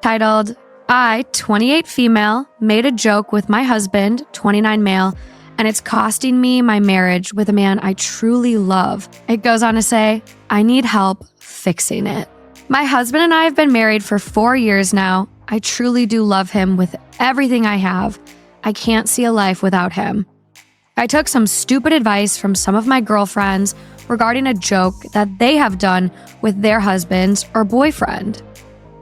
Titled, I, 28 female, made a joke with my husband, 29 male, and it's costing me my marriage with a man I truly love. It goes on to say, I need help fixing it. My husband and I have been married for 4 years now. I truly do love him with everything I have. I can't see a life without him. I took some stupid advice from some of my girlfriends regarding a joke that they have done with their husbands or boyfriend.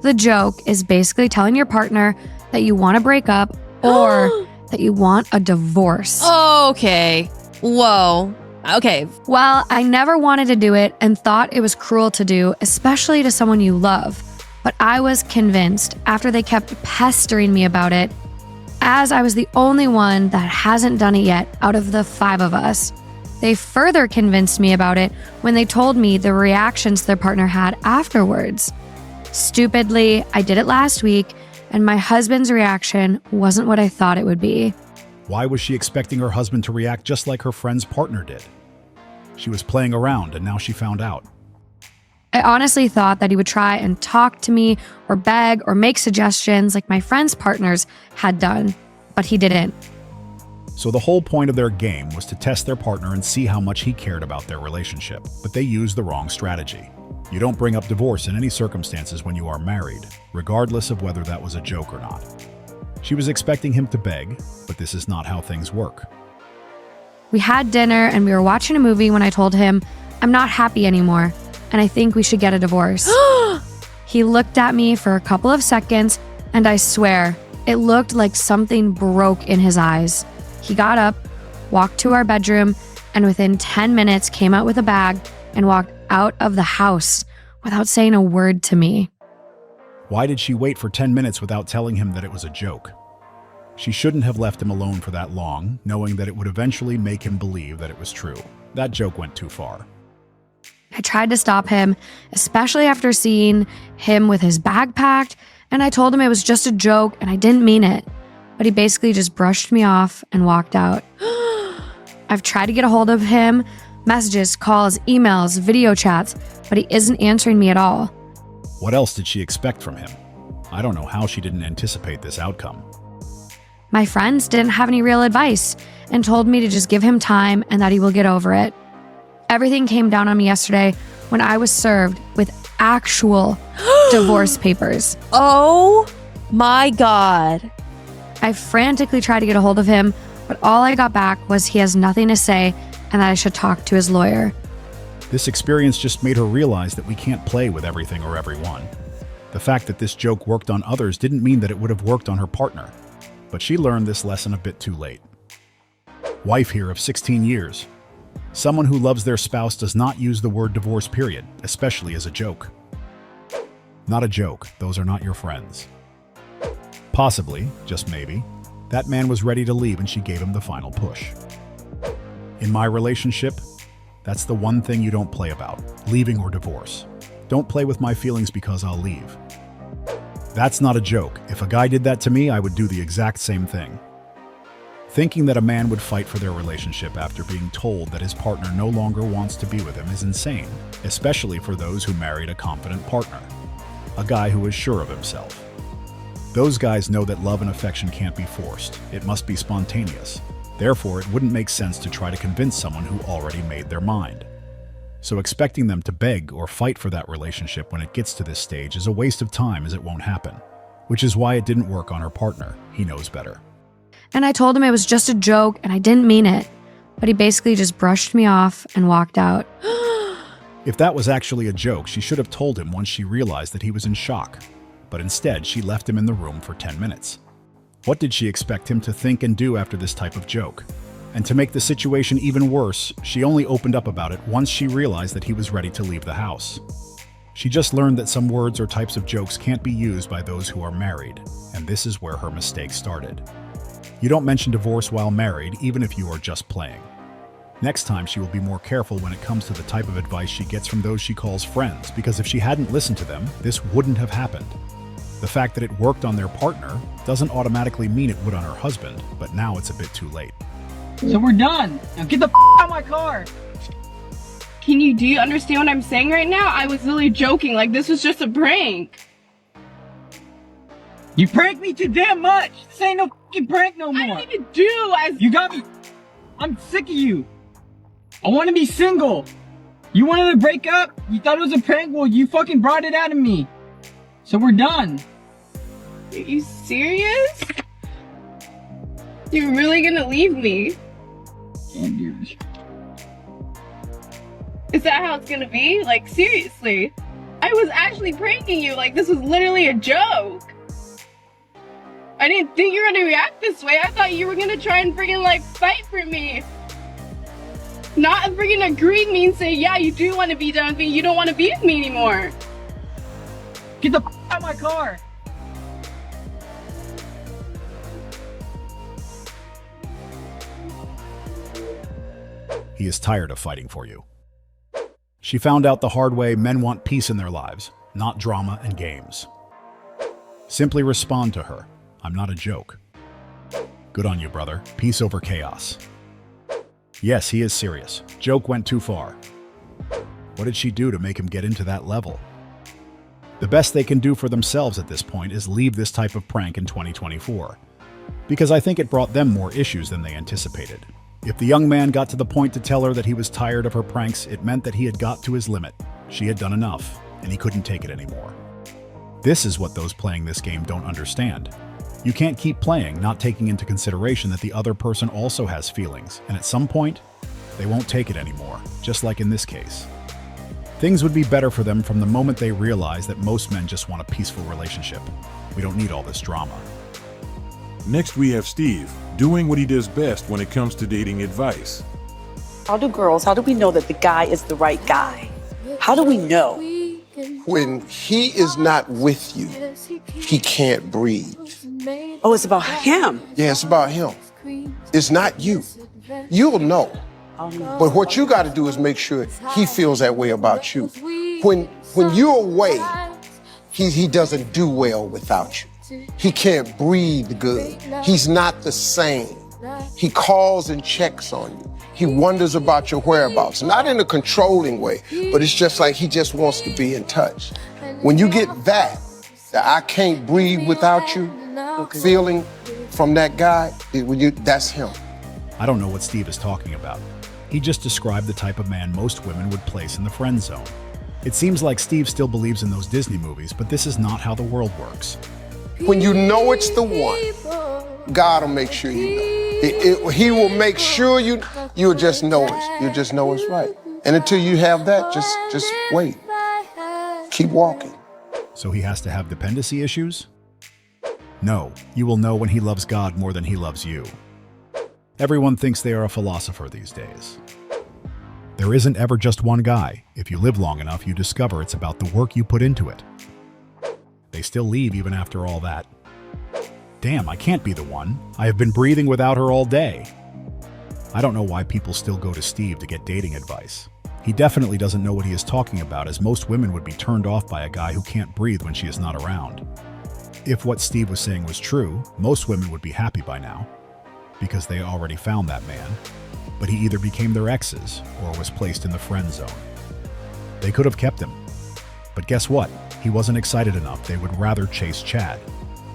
The joke is basically telling your partner that you want to break up or that you want a divorce. Okay. Whoa. Okay. Well, I never wanted to do it and thought it was cruel to do, especially to someone you love. But I was convinced after they kept pestering me about it, as I was the only one that hasn't done it yet out of the 5 of us. They further convinced me about it when they told me the reactions their partner had afterwards. Stupidly, I did it last week, and my husband's reaction wasn't what I thought it would be. Why was she expecting her husband to react just like her friend's partner did? She was playing around, and now she found out. I honestly thought that he would try and talk to me or beg or make suggestions like my friends' partners had done, but he didn't. So the whole point of their game was to test their partner and see how much he cared about their relationship, but they used the wrong strategy. You don't bring up divorce in any circumstances when you are married, regardless of whether that was a joke or not. She was expecting him to beg, but this is not how things work. We had dinner and we were watching a movie when I told him, I'm not happy anymore, and I think we should get a divorce. He looked at me for a couple of seconds, and I swear, it looked like something broke in his eyes. He got up, walked to our bedroom, and within 10 minutes came out with a bag and walked out of the house without saying a word to me. Why did she wait for 10 minutes without telling him that it was a joke? She shouldn't have left him alone for that long, knowing that it would eventually make him believe that it was true. That joke went too far. I tried to stop him, especially after seeing him with his bag packed, and I told him it was just a joke and I didn't mean it. But he basically just brushed me off and walked out. I've tried to get a hold of him, messages, calls, emails, video chats, but he isn't answering me at all. What else did she expect from him? I don't know how she didn't anticipate this outcome. My friends didn't have any real advice and told me to just give him time and that he will get over it. Everything came down on me yesterday when I was served with actual divorce papers. Oh my God. I frantically tried to get a hold of him, but all I got back was he has nothing to say and that I should talk to his lawyer. This experience just made her realize that we can't play with everything or everyone. The fact that this joke worked on others didn't mean that it would have worked on her partner, but she learned this lesson a bit too late. Wife here of 16 years. Someone who loves their spouse does not use the word divorce, period, especially as a joke. Not a joke, those are not your friends. Possibly, just maybe, that man was ready to leave and she gave him the final push. In my relationship, that's the one thing you don't play about, leaving or divorce. Don't play with my feelings because I'll leave. That's not a joke. If a guy did that to me, I would do the exact same thing. Thinking that a man would fight for their relationship after being told that his partner no longer wants to be with him is insane, especially for those who married a confident partner, a guy who is sure of himself. Those guys know that love and affection can't be forced. It must be spontaneous. Therefore, it wouldn't make sense to try to convince someone who already made their mind. So expecting them to beg or fight for that relationship when it gets to this stage is a waste of time, as it won't happen, which is why it didn't work on her partner. He knows better. And I told him it was just a joke and I didn't mean it, but he basically just brushed me off and walked out. If that was actually a joke, she should have told him once she realized that he was in shock. But instead, she left him in the room for 10 minutes. What did she expect him to think and do after this type of joke? And to make the situation even worse, she only opened up about it once she realized that he was ready to leave the house. She just learned that some words or types of jokes can't be used by those who are married, and this is where her mistake started. You don't mention divorce while married, even if you are just playing. Next time, she will be more careful when it comes to the type of advice she gets from those she calls friends, because if she hadn't listened to them, this wouldn't have happened. The fact that it worked on their partner doesn't automatically mean it would on her husband, but now it's a bit too late. So we're done. Now get the out of my car. Do you understand what I'm saying right now? I was literally joking, like this was just a prank. You pranked me too damn much. This ain't no fucking prank no more. I didn't even do as You got me. I'm sick of you. I want to be single. You wanted to break up? You thought it was a prank? Well, you fucking brought it out of me. So we're done. Are you serious? You're really gonna leave me? Can't do this. Is that how it's gonna be? Like, seriously? I was actually pranking you. Like, this was literally a joke. I didn't think you were gonna react this way. I thought you were gonna try and freaking, like, fight for me. Not freaking agree with me and say, yeah, you do want to be done with me. You don't want to be with me anymore. Get the out of my car. He is tired of fighting for you. She found out the hard way men want peace in their lives, not drama and games. Simply respond to her. I'm not a joke. Good on you, brother. Peace over chaos. Yes, he is serious. Joke went too far. What did she do to make him get into that level? The best they can do for themselves at this point is leave this type of prank in 2024. Because I think it brought them more issues than they anticipated. If the young man got to the point to tell her that he was tired of her pranks, it meant that he had got to his limit. She had done enough, and he couldn't take it anymore. This is what those playing this game don't understand. You can't keep playing, not taking into consideration that the other person also has feelings, and at some point, they won't take it anymore, just like in this case. Things would be better for them from the moment they realize that most men just want a peaceful relationship. We don't need all this drama. Next, we have Steve, doing what he does best when it comes to dating advice. How do we know that the guy is the right guy? How do we know? When he is not with you, he can't breathe. Oh, it's about him. Yeah, it's about him. It's not you. You'll know. But what you got to do is make sure he feels that way about you. When you're away, he doesn't do well without you. He can't breathe good. He's not the same. He calls and checks on you. He wonders about your whereabouts, not in a controlling way, but it's just like he just wants to be in touch. When you get that I can't breathe without you feeling from that guy, that's him. I don't know what Steve is talking about. He just described the type of man most women would place in the friend zone. It seems like Steve still believes in those Disney movies, but this is not how the world works. When you know it's the one, God will make sure you know. He will make sure you'll just know it. You'll just know it's right. And until you have that, just wait. Keep walking. So he has to have dependency issues? No, you will know when he loves God more than he loves you. Everyone thinks they are a philosopher these days. There isn't ever just one guy. If you live long enough, you discover it's about the work you put into it. They still leave even after all that. Damn, I can't be the one. I have been breathing without her all day. I don't know why people still go to Steve to get dating advice. He definitely doesn't know what he is talking about, as most women would be turned off by a guy who can't breathe when she is not around. If what Steve was saying was true, most women would be happy by now, because they already found that man. But he either became their exes or was placed in the friend zone. They could have kept him. But guess what? He wasn't excited enough. They would rather chase Chad.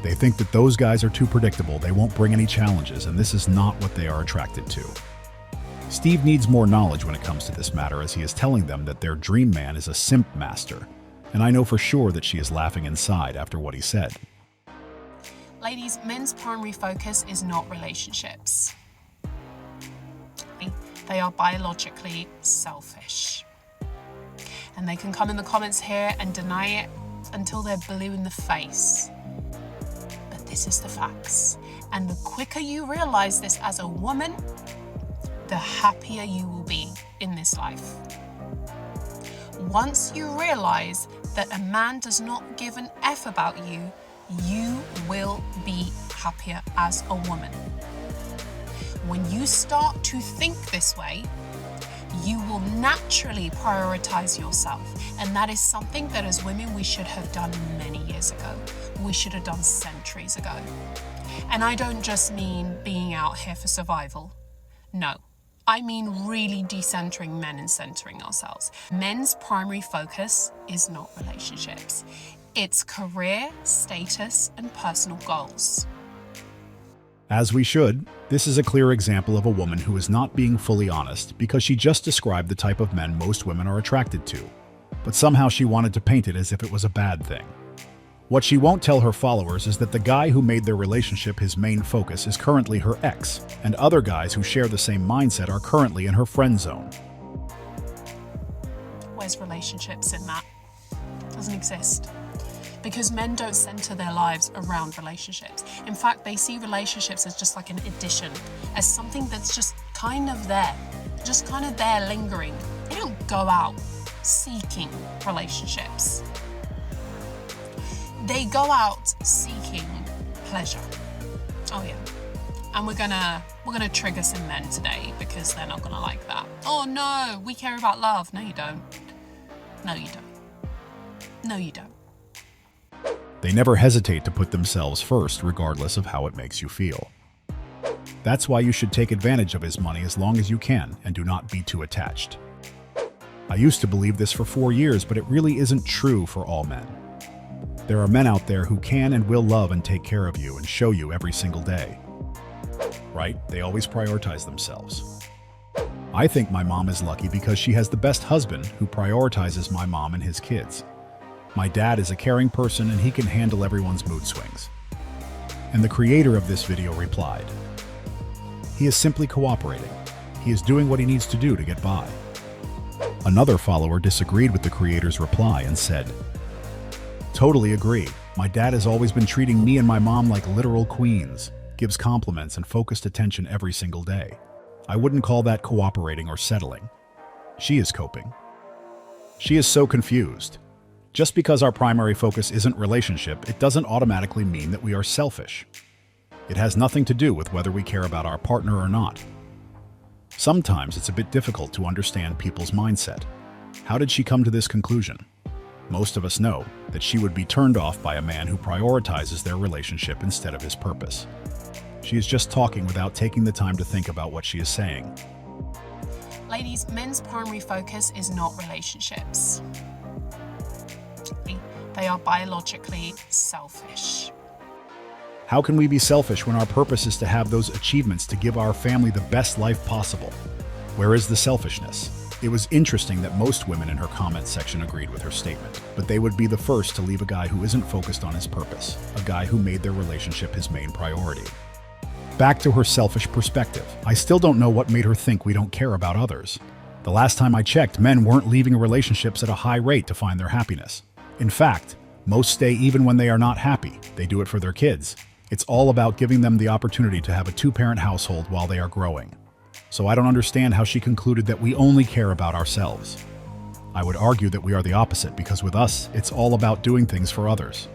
They think that those guys are too predictable, they won't bring any challenges, and this is not what they are attracted to. Steve needs more knowledge when it comes to this matter, as he is telling them that their dream man is a simp master, and I know for sure that she is laughing inside after what he said. Ladies, men's primary focus is not relationships. They are biologically selfish. And they can come in the comments here and deny it until they're blue in the face. But this is the facts. And the quicker you realize this as a woman, the happier you will be in this life. Once you realize that a man does not give an F about you, you will be happier as a woman. When you start to think this way, you will naturally prioritize yourself. And that is something that as women we should have done many years ago. We should have done centuries ago. And I don't just mean being out here for survival. No, I mean really decentering men and centering ourselves. Men's primary focus is not relationships. It's career, status, and personal goals. As we should, this is a clear example of a woman who is not being fully honest because she just described the type of men most women are attracted to. But somehow she wanted to paint it as if it was a bad thing. What she won't tell her followers is that the guy who made their relationship his main focus is currently her ex, and other guys who share the same mindset are currently in her friend zone. Where's relationships in that? Doesn't exist. Because men don't center their lives around relationships. In fact, they see relationships as just like an addition, as something that's just kind of there lingering. They don't go out seeking relationships. They go out seeking pleasure. Oh yeah. And we're gonna trigger some men today because they're not gonna like that. Oh no, we care about love. No, you don't. No, you don't. No, you don't. They never hesitate to put themselves first, regardless of how it makes you feel. That's why you should take advantage of his money as long as you can and do not be too attached. I used to believe this for 4 years, but it really isn't true for all men. There are men out there who can and will love and take care of you and show you every single day. Right? They always prioritize themselves. I think my mom is lucky because she has the best husband who prioritizes my mom and his kids. My dad is a caring person and he can handle everyone's mood swings. And the creator of this video replied, "He is simply cooperating. He is doing what he needs to do to get by." Another follower disagreed with the creator's reply and said, "Totally agree. My dad has always been treating me and my mom like literal queens, gives compliments and focused attention every single day. I wouldn't call that cooperating or settling. She is coping." She is so confused. Just because our primary focus isn't relationship, it doesn't automatically mean that we are selfish. It has nothing to do with whether we care about our partner or not. Sometimes it's a bit difficult to understand people's mindset. How did she come to this conclusion? Most of us know that she would be turned off by a man who prioritizes their relationship instead of his purpose. She is just talking without taking the time to think about what she is saying. Ladies, men's primary focus is not relationships. They are biologically selfish. How can we be selfish when our purpose is to have those achievements to give our family the best life possible? Where is the selfishness? It was interesting that most women in her comment section agreed with her statement, but they would be the first to leave a guy who isn't focused on his purpose, a guy who made their relationship his main priority. Back to her selfish perspective. I still don't know what made her think we don't care about others. The last time I checked, men weren't leaving relationships at a high rate to find their happiness. In fact, most stay even when they are not happy. They do it for their kids. It's all about giving them the opportunity to have a two-parent household while they are growing. So I don't understand how she concluded that we only care about ourselves. I would argue that we are the opposite because with us, it's all about doing things for others.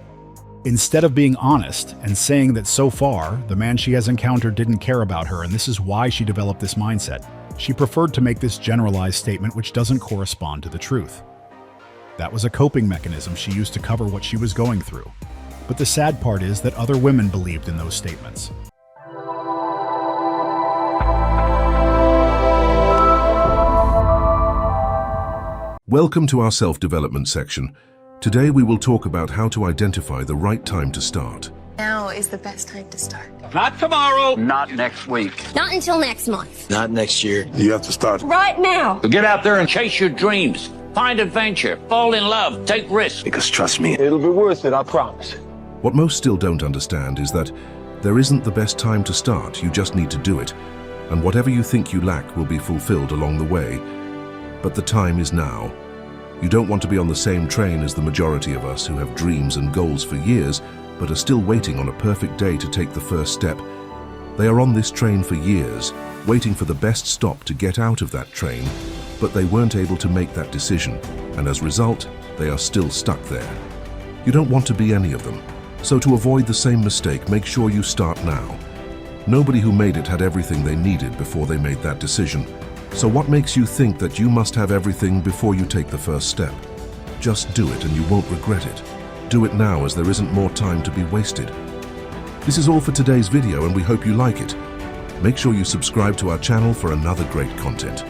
Instead of being honest and saying that so far, the man she has encountered didn't care about her and this is why she developed this mindset, she preferred to make this generalized statement which doesn't correspond to the truth. That was a coping mechanism she used to cover what she was going through. But the sad part is that other women believed in those statements. Welcome to our self-development section. Today we will talk about how to identify the right time to start. Now is the best time to start. Not tomorrow. Not next week. Not until next month. Not next year. You have to start right now. So get out there and chase your dreams. Find adventure. Fall in love. Take risks. Because trust me, it'll be worth it, I promise. What most still don't understand is that there isn't the best time to start, you just need to do it. And whatever you think you lack will be fulfilled along the way. But the time is now. You don't want to be on the same train as the majority of us who have dreams and goals for years, but are still waiting on a perfect day to take the first step. They are on this train for years, waiting for the best stop to get out of that train, but they weren't able to make that decision, and as a result, they are still stuck there. You don't want to be any of them, so to avoid the same mistake, make sure you start now. Nobody who made it had everything they needed before they made that decision. So what makes you think that you must have everything before you take the first step? Just do it and you won't regret it. Do it now as there isn't more time to be wasted. This is all for today's video and we hope you like it. Make sure you subscribe to our channel for another great content.